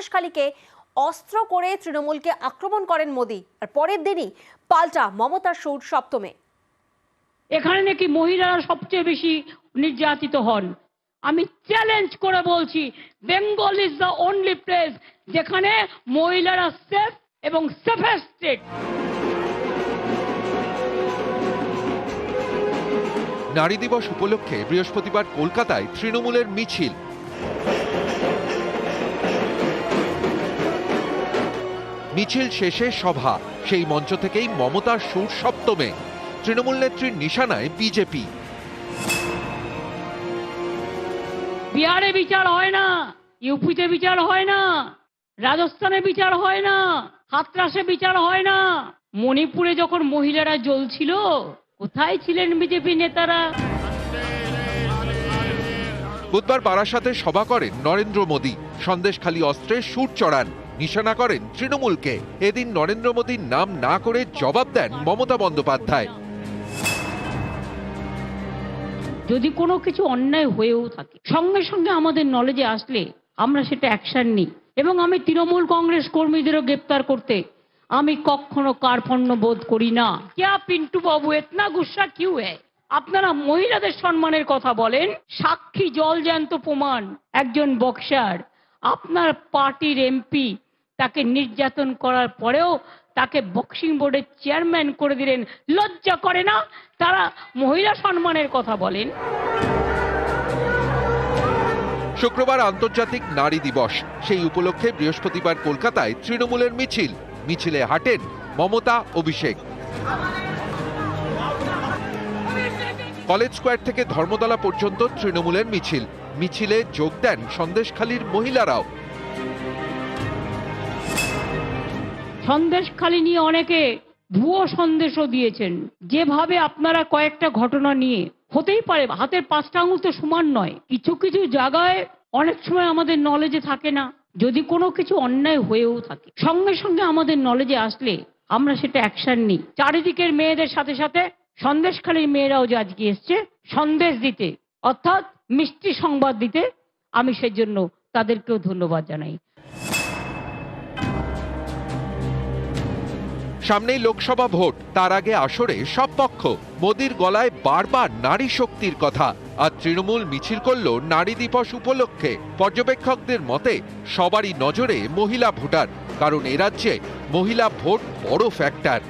সন্দেশখালীকে অস্ত্র করে তৃণমূলকে আক্রমণ করেন মোদী, আর পরের দিনই পাল্টা মমতার সুর সপ্তমে। এখানে নাকি মহিলারা সবচেয়ে বেশি নির্যাতিত হন। আমি চ্যালেঞ্জ করে বলছি, Bengal is the only place যেখানে মহিলারা সেফ এবং সেফেস্ট স্টেট। নারী দিবস উপলক্ষে বৃহস্পতিবার কলকাতায় তৃণমূলের মিছিল। মিছিল শেষে সভা, সেই মঞ্চ থেকেই মমতার সুর সপ্তমে। তৃণমূল নেত্রীর নিশানায় বিজেপি। বিহারে বিচার হয় না, ইউপিতে বিচার হয় না, রাজস্থানে বিচার হয় না, হাতরাসে বিচার হয় না। মণিপুরে যখন মহিলারা জ্বলছিল, কোথায় ছিলেন বিজেপি নেতারা? বুধবার বারাসাতে সভা করেন নরেন্দ্র মোদী। সন্দেশখালী অস্ত্রে সুর চড়ান, নিশানা করেন তৃণমূলকে। এদিন নরেন্দ্র মোদীর নাম না করে জবাব দেন মমতা বন্দ্যোপাধ্যায়। যদি কোনো কিছু অন্যায় হয়েও থাকে, সঙ্গে সঙ্গে আমাদের নলেজে আসলে আমরা সেটা অ্যাকশন নিই। এবং আমি তৃণমূল কংগ্রেস কর্মীদেরও গ্রেপ্তার করতে আমি কখনো কার্পণ্য বোধ করি না। ক্যা পিন্টু বাবু এতনা গুসা কিউ হ্যায়? আপনারা মহিলাদের সম্মানের কথা বলেন, সাক্ষী জলজ্যান্ত প্রমাণ একজন বক্সার, আপনার পার্টির এমপি, তাকে নির্যাতন করার পরেও তাকে বক্সিং বোর্ডের চেয়ারম্যান করে দিলেন। লজ্জা করে না? তারা মহিলা সম্মানের কথা বলেন। শুক্রবার আন্তর্জাতিক নারী দিবস, সেই উপলক্ষে বৃহস্পতিবার কলকাতায় তৃণমূলের মিছিল। মিছিলে হাঁটেন মমতা, অভিষেক। কলেজ স্কোয়ার থেকে ধর্মতলা পর্যন্ত তৃণমূলের মিছিল। মিছিলে যোগ দেন সন্দেশখালীর মহিলারাও। সন্দেশখালী নিয়ে অনেকে ভুয়ো সন্দেশও দিয়েছেন। যেভাবে আপনারা কয়েকটা ঘটনা নিয়ে, হতেই পারে হাতের পাঁচটা আঙুল তো সমান নয়, কিছু কিছু জায়গায় অনেক সময় আমাদের নলেজে থাকে না। যদি কোনো কিছু অন্যায় হয়েও থাকে, সঙ্গে সঙ্গে আমাদের নলেজে আসলে আমরা সেটা অ্যাকশন নিই। চারিদিকের মেয়েদের সাথে সাথে সন্দেশখালীর মেয়েরাও যে আজকে এসছে সন্দেশ দিতে, অর্থাৎ মিষ্টি সংবাদ দিতে, আমি সেজন্য তাদেরকেও ধন্যবাদ জানাই। সামনেই লোকসভা ভোট, তার আগে আসরে সব পক্ষ। মোদীর গলায় বারবার নারী শক্তির কথা। আর তৃণমূল মিছিল করল নারী দিবস উপলক্ষে। পর্যবেক্ষকদের মতে সবারই নজরে মহিলা ভোটার, কারণ এ রাজ্যে মহিলা ভোট বড় ফ্যাক্টর।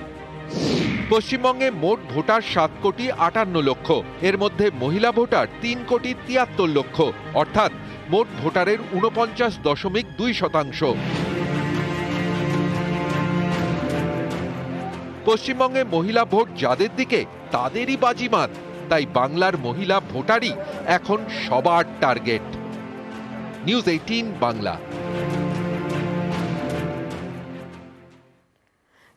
পশ্চিমবঙ্গে মোট ভোটার 7,58,00,000, এর মধ্যে মহিলা ভোটার 3,73,00,000, অর্থাৎ মোট ভোটারের 49.2%। পশ্চিমবঙ্গে মহিলা ভোট যাদের দিকে, তাদেরই বাজিমাত। তাই বাংলার মহিলা ভোটারই এখন সবার টার্গেট। নিউজ 18 বাংলা।